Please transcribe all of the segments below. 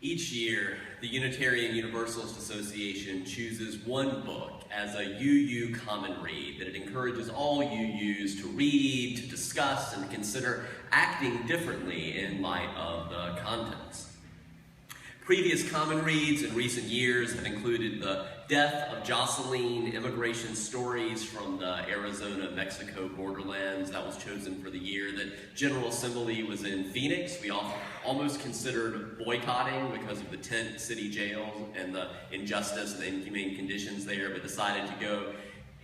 Each year, the Unitarian Universalist Association chooses one book as a UU common read that it encourages all UUs to read, to discuss, and to consider acting differently in light of the contents. Previous common reads in recent years have included The Death of Jocelyn, Immigration Stories from the Arizona-Mexico Borderlands. That was chosen for the year that General Assembly was in Phoenix. We almost considered boycotting because of the tent city jails and the injustice and the inhumane conditions there, but decided to go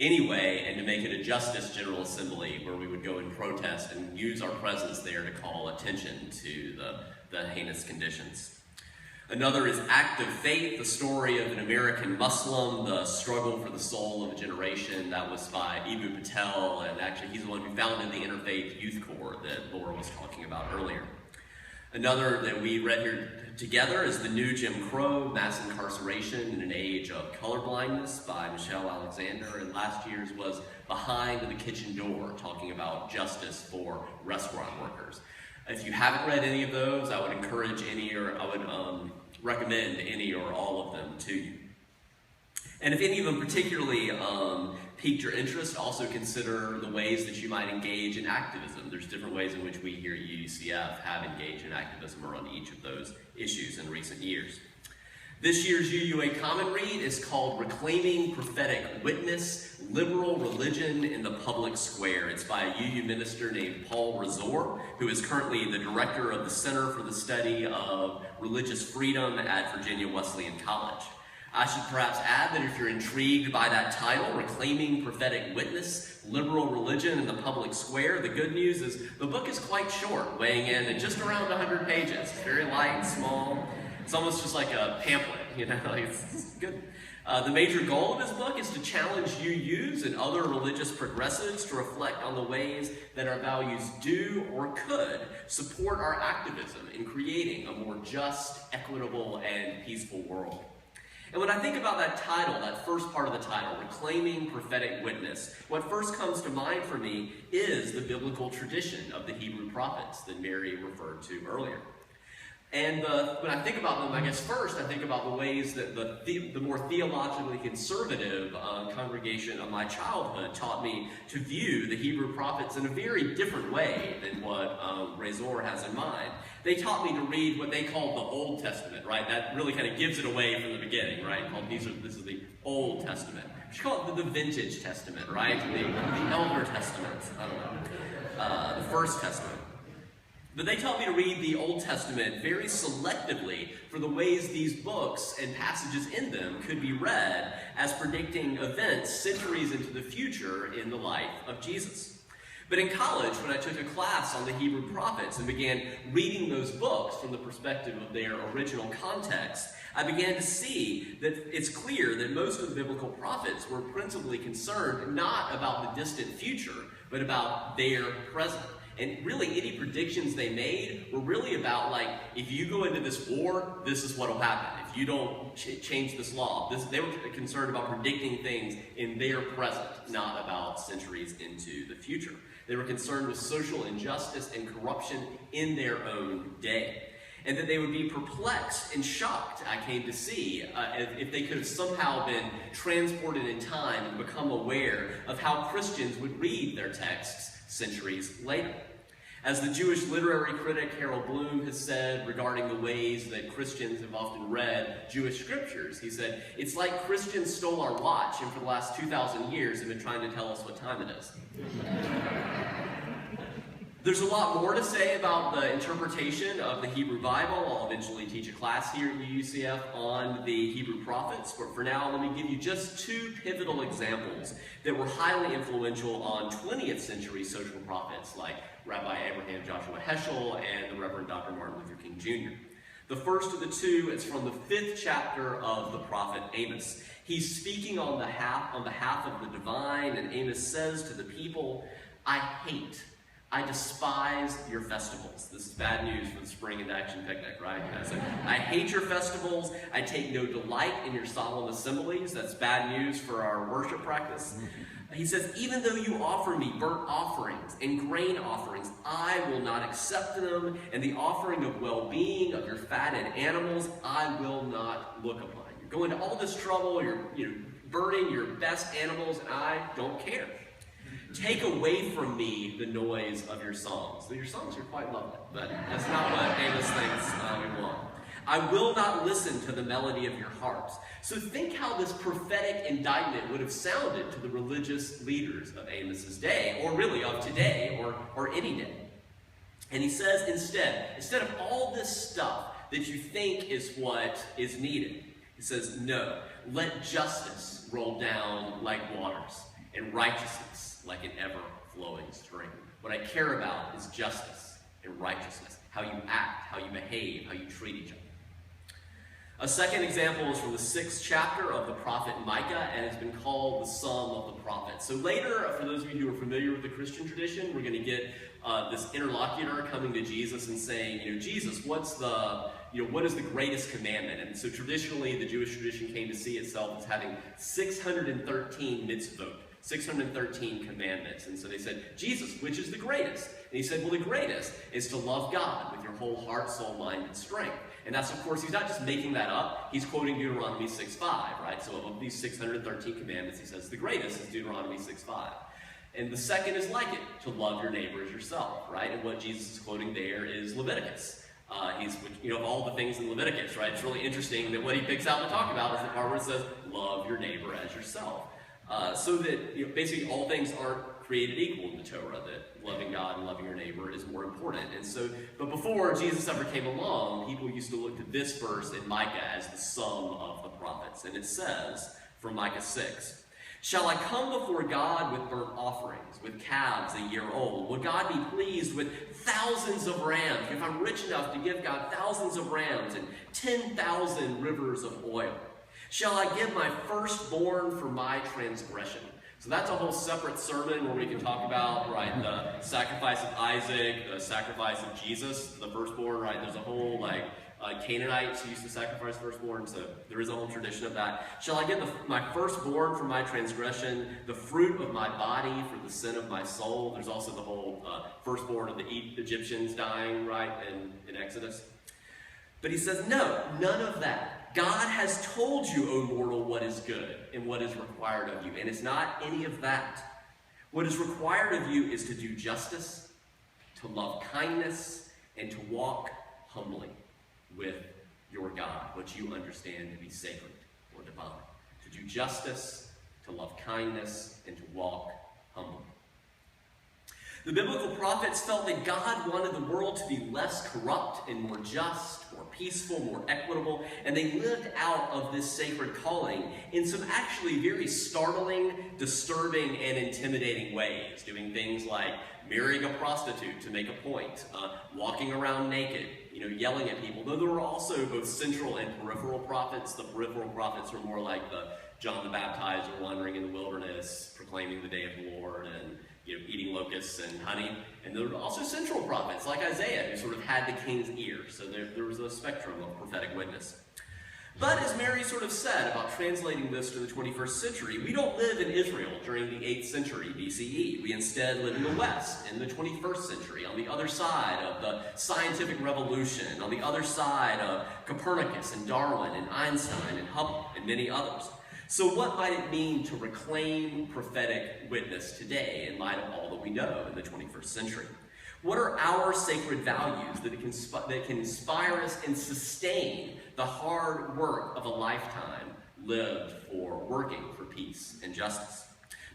anyway and to make it a Justice General Assembly where we would go and protest and use our presence there to call attention to the heinous conditions. Another is Act of Faith, the story of an American Muslim, the struggle for the soul of a generation. That was by Eboo Patel, and actually he's the one who founded the Interfaith Youth Corps that Laura was talking about earlier. Another that we read here together is The New Jim Crow, Mass Incarceration in an Age of Colorblindness by Michelle Alexander, and last year's was Behind the Kitchen Door, talking about justice for restaurant workers. If you haven't read any of those, I would encourage I would recommend any or all of them to you. And if any of them particularly piqued your interest, also consider the ways that you might engage in activism. There's different ways in which we here at UUCF have engaged in activism around each of those issues in recent years. This year's UUA Common Read is called Reclaiming Prophetic Witness, Liberal Religion in the Public Square. It's by a UU minister named Paul Razor, who is currently the director of the Center for the Study of Religious Freedom at Virginia Wesleyan College. I should perhaps add that if you're intrigued by that title, Reclaiming Prophetic Witness, Liberal Religion in the Public Square, the good news is the book is quite short, weighing in at just around 100 pages. It's very light and small. It's almost just like a pamphlet, you know, it's good. The major goal of this book is to challenge UUs and other religious progressives to reflect on the ways that our values do or could support our activism in creating a more just, equitable, and peaceful world. And when I think about that title, that first part of the title, Reclaiming Prophetic Witness, what first comes to mind for me is the biblical tradition of the Hebrew prophets that Mary referred to earlier. And when I think about them, I guess first I think about the ways that the more theologically conservative congregation of my childhood taught me to view the Hebrew prophets in a very different way than what Razor has in mind. They taught me to read what they called the Old Testament, right? That really kind of gives it away from the beginning, right? This is the Old Testament. We should call it the Vintage Testament, right? The Elder Testament, I don't know, the First Testament. But they taught me to read the Old Testament very selectively for the ways these books and passages in them could be read as predicting events centuries into the future in the life of Jesus. But in college, when I took a class on the Hebrew prophets and began reading those books from the perspective of their original context, I began to see that it's clear that most of the biblical prophets were principally concerned not about the distant future, but about their present. And really, any predictions they made were really about, like, if you go into this war, this is what will happen. If you don't change this law. They were concerned about predicting things in their present, not about centuries into the future. They were concerned with social injustice and corruption in their own day. And that they would be perplexed and shocked, I came to see, if they could have somehow been transported in time and become aware of how Christians would read their texts centuries later. As the Jewish literary critic Harold Bloom has said regarding the ways that Christians have often read Jewish scriptures, he said, it's like Christians stole our watch and for the last 2,000 years have been trying to tell us what time it is. There's a lot more to say about the interpretation of the Hebrew Bible. I'll eventually teach a class here at UCF on the Hebrew prophets, but for now, let me give you just two pivotal examples that were highly influential on 20th century social prophets like Rabbi Abraham Joshua Heschel and the Reverend Dr. Martin Luther King Jr. The first of the two is from the 5th chapter of the prophet Amos. He's speaking on behalf of the divine, and Amos says to the people, I despise your festivals. This is bad news for the Spring into Action picnic, right? I hate your festivals. I take no delight in your solemn assemblies. That's bad news for our worship practice. He says, even though you offer me burnt offerings and grain offerings, I will not accept them, and the offering of well-being of your fatted animals, I will not look upon. You're going to all this trouble, you're burning your best animals, and I don't care. Take away from me the noise of your songs. So your songs are quite lovely, but that's not what Amos thinks we want. I will not listen to the melody of your harps. So think how this prophetic indictment would have sounded to the religious leaders of Amos's day, or really of today, or any day. And he says instead of all this stuff that you think is what is needed, he says, no, let justice roll down like waters, and righteousness like an ever-flowing stream. What I care about is justice and righteousness, how you act, how you behave, how you treat each other. A second example is from the 6th chapter of the prophet Micah, and it's been called the Psalm of the Prophets. So later, for those of you who are familiar with the Christian tradition, we're going to get this interlocutor coming to Jesus and saying, Jesus, what is the greatest commandment? And so traditionally, the Jewish tradition came to see itself as having 613 mitzvot, 613 commandments. And so they said, Jesus, which is the greatest? And he said, well, the greatest is to love God with your whole heart, soul, mind, and strength. And that's, of course, he's not just making that up. He's quoting Deuteronomy 6:5, right? So of these 613 commandments, he says the greatest is Deuteronomy 6:5. And the second is like it, to love your neighbor as yourself, right? And what Jesus is quoting there is Leviticus. Of all the things in Leviticus, right? It's really interesting that what he picks out to talk about is the part where it says, love your neighbor as yourself. So that basically all things aren't created equal in the Torah, that loving God and loving your neighbor is more important. And so, but before Jesus ever came along, people used to look to this verse in Micah as the sum of the prophets. And it says, from Micah 6, shall I come before God with burnt offerings, with calves a year old? Will God be pleased with thousands of rams? If I'm rich enough to give God thousands of rams and 10,000 rivers of oil, shall I give my firstborn for my transgression? So that's a whole separate sermon where we can talk about, right, the sacrifice of Isaac, the sacrifice of Jesus, the firstborn, right? There's a whole, Canaanites who used to sacrifice firstborn, so there is a whole tradition of that. Shall I give my firstborn for my transgression, the fruit of my body for the sin of my soul? There's also the whole firstborn of the Egyptians dying, right, in Exodus. But he says, no, none of that. God has told you, O mortal, what is good and what is required of you. And it's not any of that. What is required of you is to do justice, to love kindness, and to walk humbly with your God, what you understand to be sacred or divine. To do justice, to love kindness, and to walk humbly. The biblical prophets felt that God wanted the world to be less corrupt and more just, more peaceful, more equitable, and they lived out of this sacred calling in some actually very startling, disturbing, and intimidating ways, doing things like marrying a prostitute to make a point, walking around naked, yelling at people, though there were also both central and peripheral prophets. The peripheral prophets were more like the John the Baptizer wandering in the wilderness, proclaiming the day of the Lord, and eating locusts and honey. And there were also central prophets like Isaiah, who sort of had the king's ear. So there was a spectrum of prophetic witness. But as Mary sort of said about translating this to the 21st century, we don't live in Israel during the 8th century BCE. We instead live in the West in the 21st century, on the other side of the scientific revolution, on the other side of Copernicus and Darwin and Einstein and Hubble and many others. So what might it mean to reclaim prophetic witness today in light of all that we know in the 21st century? What are our sacred values that can inspire us and sustain the hard work of a lifetime lived for working for peace and justice?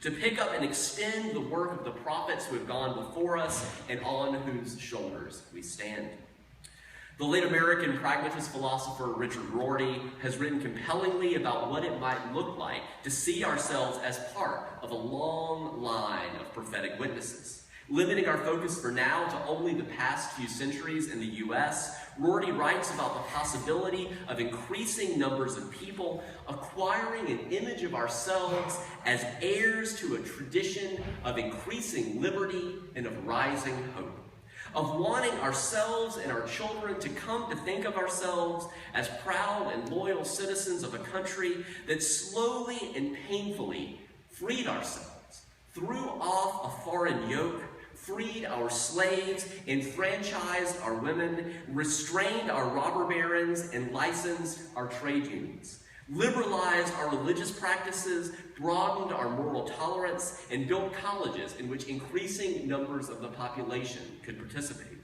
To pick up and extend the work of the prophets who have gone before us and on whose shoulders we stand. The late American pragmatist philosopher Richard Rorty has written compellingly about what it might look like to see ourselves as part of a long line of prophetic witnesses. Limiting our focus for now to only the past few centuries in the U.S., Rorty writes about the possibility of increasing numbers of people acquiring an image of ourselves as heirs to a tradition of increasing liberty and of rising hope. Of wanting ourselves and our children to come to think of ourselves as proud and loyal citizens of a country that slowly and painfully freed ourselves threw off a foreign yoke, freed our slaves, enfranchised our women, restrained our robber barons, and licensed our trade unions, liberalized our religious practices, broadened our moral tolerance, and built colleges in which increasing numbers of the population could participate.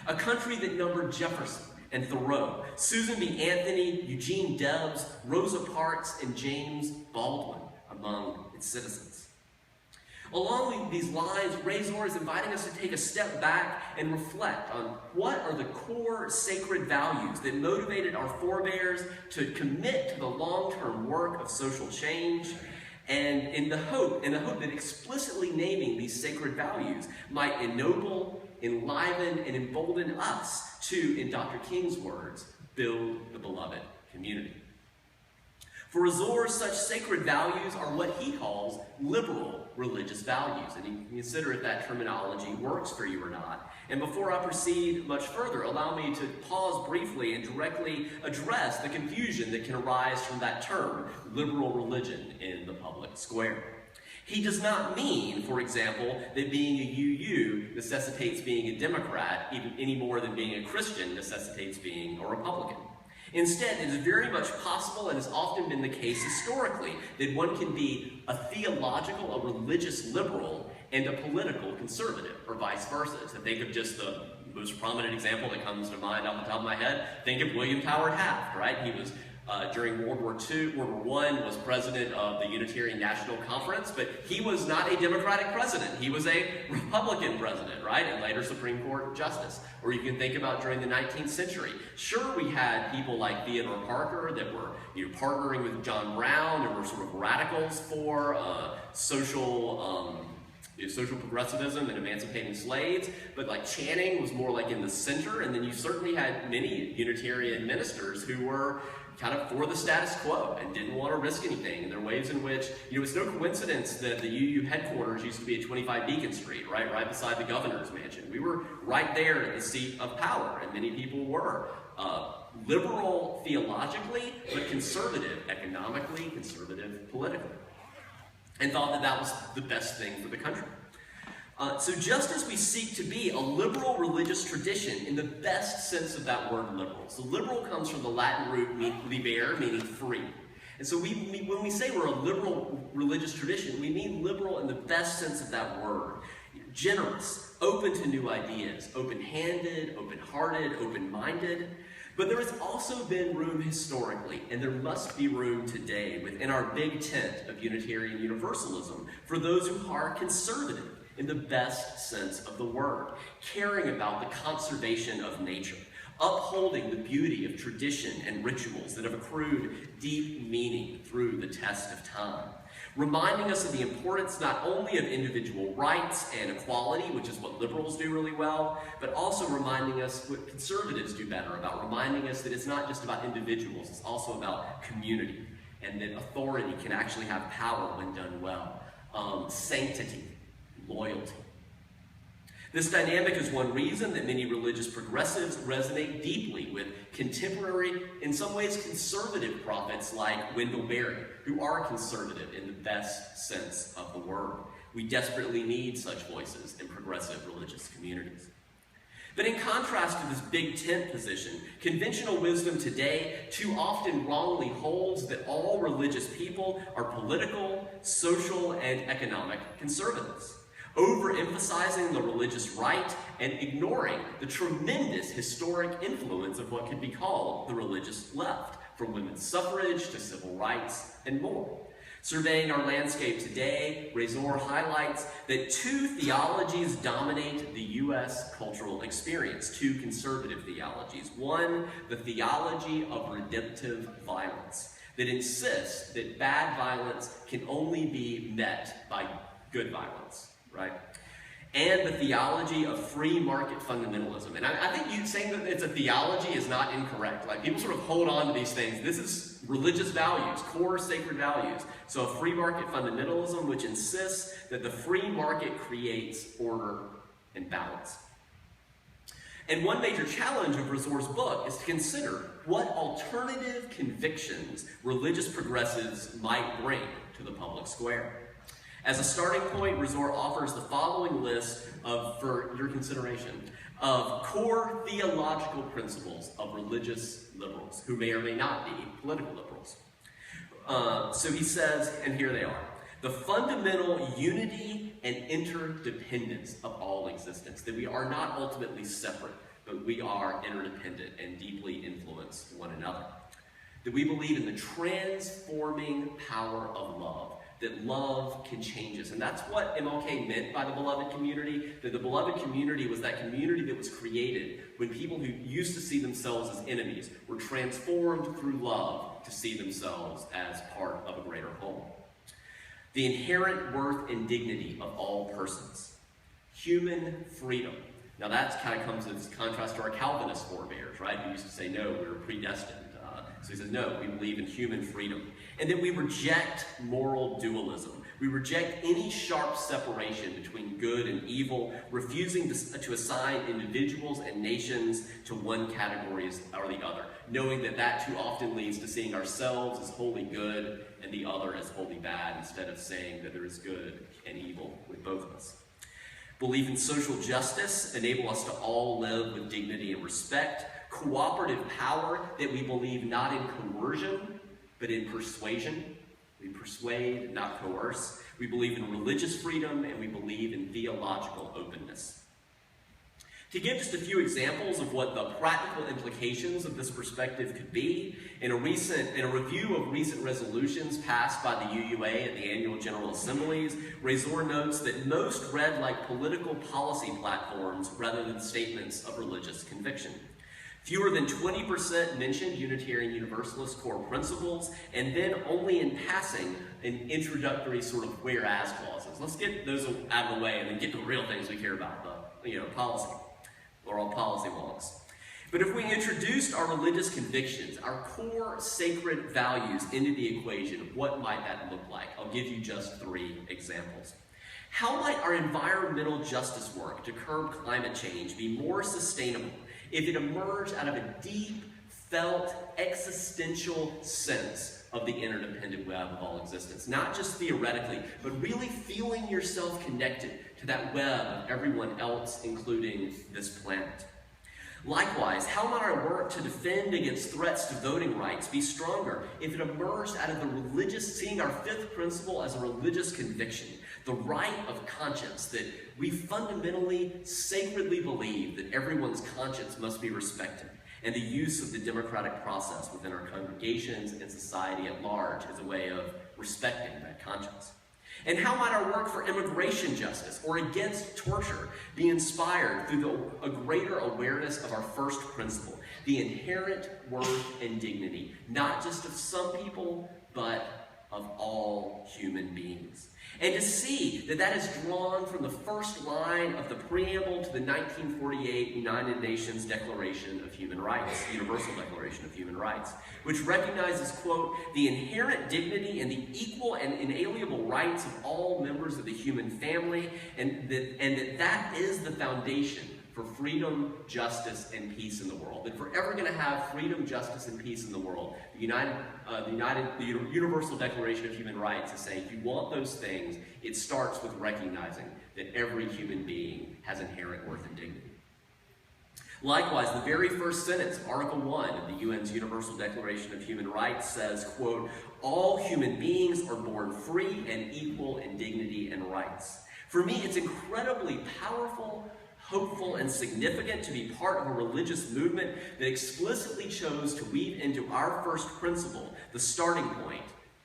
A country that numbered Jefferson and Thoreau, Susan B. Anthony, Eugene Debs, Rosa Parks, and James Baldwin among its citizens. Along these lines, Razor is inviting us to take a step back and reflect on what are the core sacred values that motivated our forebears to commit to the long-term work of social change, and in the hope that explicitly naming these sacred values might ennoble, enliven, and embolden us to, in Dr. King's words, build the beloved community. For Razor, such sacred values are what he calls liberal religious values, and you can consider if that terminology works for you or not. And before I proceed much further, allow me to pause briefly and directly address the confusion that can arise from that term, liberal religion, in the public square. He does not mean, for example, that being a UU necessitates being a Democrat even any more than being a Christian necessitates being a Republican. Instead, it is very much possible, and has often been the case historically, that one can be a theological, a religious liberal, and a political conservative, or vice versa. To think of just the most prominent example that comes to mind off the top of my head, think of William Howard Taft, right? He was, during World War I, was president of the Unitarian National Conference, but he was not a Democratic president. He was a Republican president, right? And later Supreme Court justice. Or you can think about during the 19th century. Sure, we had people like Theodore Parker that were partnering with John Brown and were sort of radicals for social progressivism and emancipating slaves, but like Channing was more like in the center, and then you certainly had many Unitarian ministers who were kind of for the status quo and didn't want to risk anything. And there are ways in which, it's no coincidence that the UU headquarters used to be at 25 Beacon Street, right beside the governor's mansion. We were right there at the seat of power, and many people were liberal theologically, but conservative economically, conservative politically, and thought that that was the best thing for the country. So just as we seek to be a liberal religious tradition in the best sense of that word liberal. So liberal comes from the Latin root libere, meaning free. And so when we say we're a liberal religious tradition, we mean liberal in the best sense of that word. Generous, open to new ideas, open-handed, open-hearted, open-minded. But there has also been room historically, and there must be room today within our big tent of Unitarian Universalism for those who are conservative in the best sense of the word, caring about the conservation of nature, upholding the beauty of tradition and rituals that have accrued deep meaning through the test of time, reminding us of the importance not only of individual rights and equality, which is what liberals do really well, but also reminding us what conservatives do better, about reminding us that it's not just about individuals, it's also about community, and that authority can actually have power when done well. Sanctity, loyalty. This dynamic is one reason that many religious progressives resonate deeply with contemporary, in some ways conservative prophets like Wendell Berry, who are conservative in the best sense of the word. We desperately need such voices in progressive religious communities. But in contrast to this big tent position, conventional wisdom today too often wrongly holds that all religious people are political, social, and economic conservatives, overemphasizing the religious right and ignoring the tremendous historic influence of what could be called the religious left, from women's suffrage to civil rights and more. Surveying our landscape today, Razor highlights that two theologies dominate the U.S. cultural experience, two conservative theologies. One, the theology of redemptive violence, that insists that bad violence can only be met by good violence, right? And the theology of free market fundamentalism. And I think you saying that it's a theology is not incorrect. Like, people sort of hold on to these things. This is religious values, core sacred values. So a free market fundamentalism which insists that the free market creates order and balance. And one major challenge of Razor's book is to consider what alternative convictions religious progressives might bring to the public square. As a starting point, Resor offers the following list for your consideration, of core theological principles of religious liberals, who may or may not be political liberals. So he says, and here they are: the fundamental unity and interdependence of all existence, that we are not ultimately separate, but we are interdependent and deeply influence one another. That we believe in the transforming power of love, that love can change us. And that's what MLK meant by the beloved community, that the beloved community was that community that was created when people who used to see themselves as enemies were transformed through love to see themselves as part of a greater whole. The inherent worth and dignity of all persons. Human freedom. Now that kind of comes as contrast to our Calvinist forebears, right? Who used to say, no, we were predestined. So he says, no, we believe in human freedom. And then we reject moral dualism. We reject any sharp separation between good and evil, refusing to assign individuals and nations to one category or the other, knowing that that too often leads to seeing ourselves as wholly good and the other as wholly bad, instead of saying that there is good and evil with both of us. Belief in social justice enable us to all live with dignity and respect. Cooperative power, that we believe not in coercion, but in persuasion. We persuade, not coerce. We believe in religious freedom, and we believe in theological openness. To give just a few examples of what the practical implications of this perspective could be, in a review of recent resolutions passed by the UUA at the annual General Assemblies, Resor notes that most read like political policy platforms rather than statements of religious conviction. Fewer than 20% mentioned Unitarian Universalist core principles, and then only in passing an introductory sort of whereas clauses. Let's get those out of the way and then get to the real things we care about, the policy, or all policy wonks. But if we introduced our religious convictions, our core sacred values into the equation, what might that look like? I'll give you just 3 examples. How might our environmental justice work to curb climate change be more sustainable if it emerged out of a deep, felt, existential sense of the interdependent web of all existence? Not just theoretically, but really feeling yourself connected to that web of everyone else, including this planet. Likewise, how might our work to defend against threats to voting rights be stronger if it emerged out of the religious, seeing our 5th principle as a religious conviction, the right of conscience, that we fundamentally, sacredly believe that everyone's conscience must be respected, and the use of the democratic process within our congregations and society at large as a way of respecting that conscience. And how might our work for immigration justice or against torture be inspired through a greater awareness of our first principle, the inherent worth and dignity, not just of some people, but of all human beings? And to see that that is drawn from the first line of the preamble to the 1948 United Nations Declaration of Human Rights, Universal Declaration of Human Rights, which recognizes, quote, the inherent dignity and the equal and inalienable rights of all members of the human family, and that is the foundation for freedom, justice, and peace in the world. That if we're ever going to have freedom, justice, and peace in the world, the Universal Declaration of Human Rights is saying if you want those things, it starts with recognizing that every human being has inherent worth and dignity. Likewise, the very first sentence of Article 1 of the UN's Universal Declaration of Human Rights says, quote, all human beings are born free and equal in dignity and rights. For me, it's incredibly powerful, hopeful, and significant to be part of a religious movement that explicitly chose to weave into our first principle the starting point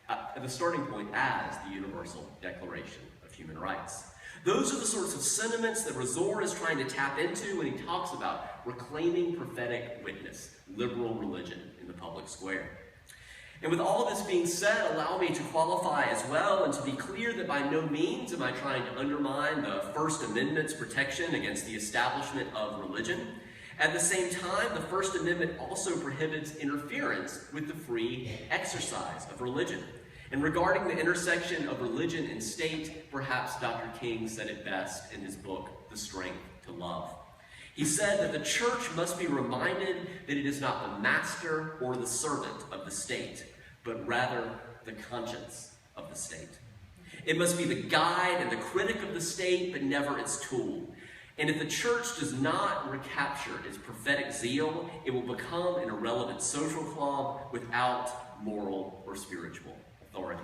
as the Universal Declaration of Human Rights. Those are the sorts of sentiments that Resor is trying to tap into when he talks about reclaiming prophetic witness, liberal religion in the public square. And with all this being said, allow me to qualify as well and to be clear that by no means am I trying to undermine the First Amendment's protection against the establishment of religion. At the same time, the First Amendment also prohibits interference with the free exercise of religion. And regarding the intersection of religion and state, perhaps Dr. King said it best in his book, The Strength to Love. He said that the church must be reminded that it is not the master or the servant of the state, but rather the conscience of the state. It must be the guide and the critic of the state, but never its tool. And if the church does not recapture its prophetic zeal, it will become an irrelevant social club without moral or spiritual authority.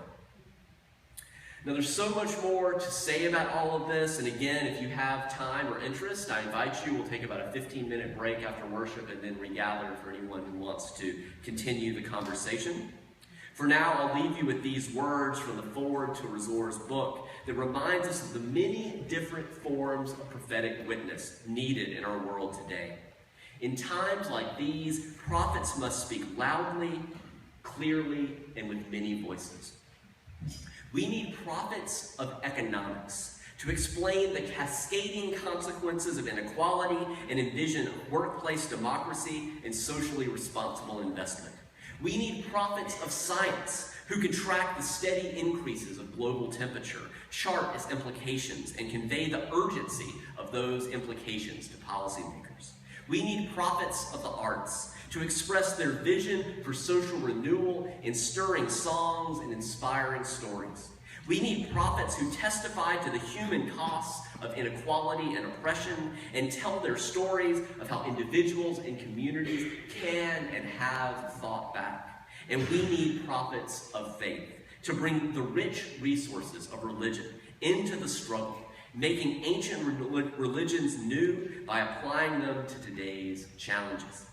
Now, there's so much more to say about all of this, and again, if you have time or interest, I invite you. We'll take about a 15-minute break after worship and then regather for anyone who wants to continue the conversation. For now, I'll leave you with these words from the foreword to Resor's book that reminds us of the many different forms of prophetic witness needed in our world today. In times like these, prophets must speak loudly, clearly, and with many voices. We need prophets of economics to explain the cascading consequences of inequality and envision workplace democracy and socially responsible investment. We need prophets of science who can track the steady increases of global temperature, chart its implications, and convey the urgency of those implications to policymakers. We need prophets of the arts to express their vision for social renewal in stirring songs and inspiring stories. We need prophets who testify to the human costs of inequality and oppression and tell their stories of how individuals and communities can and have fought back. And we need prophets of faith to bring the rich resources of religion into the struggle, making ancient religions new by applying them to today's challenges.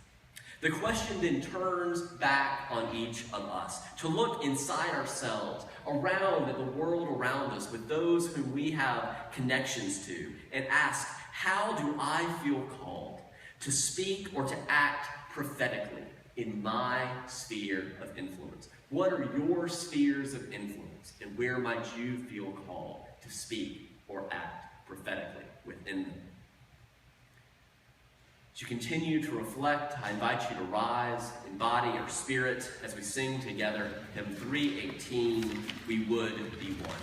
The question then turns back on each of us to look inside ourselves, around at the world around us with those whom we have connections to, and ask, how do I feel called to speak or to act prophetically in my sphere of influence? What are your spheres of influence, and where might you feel called to speak or act prophetically within them? As you continue to reflect, I invite you to rise in body or spirit as we sing together hymn 318, We Would Be One.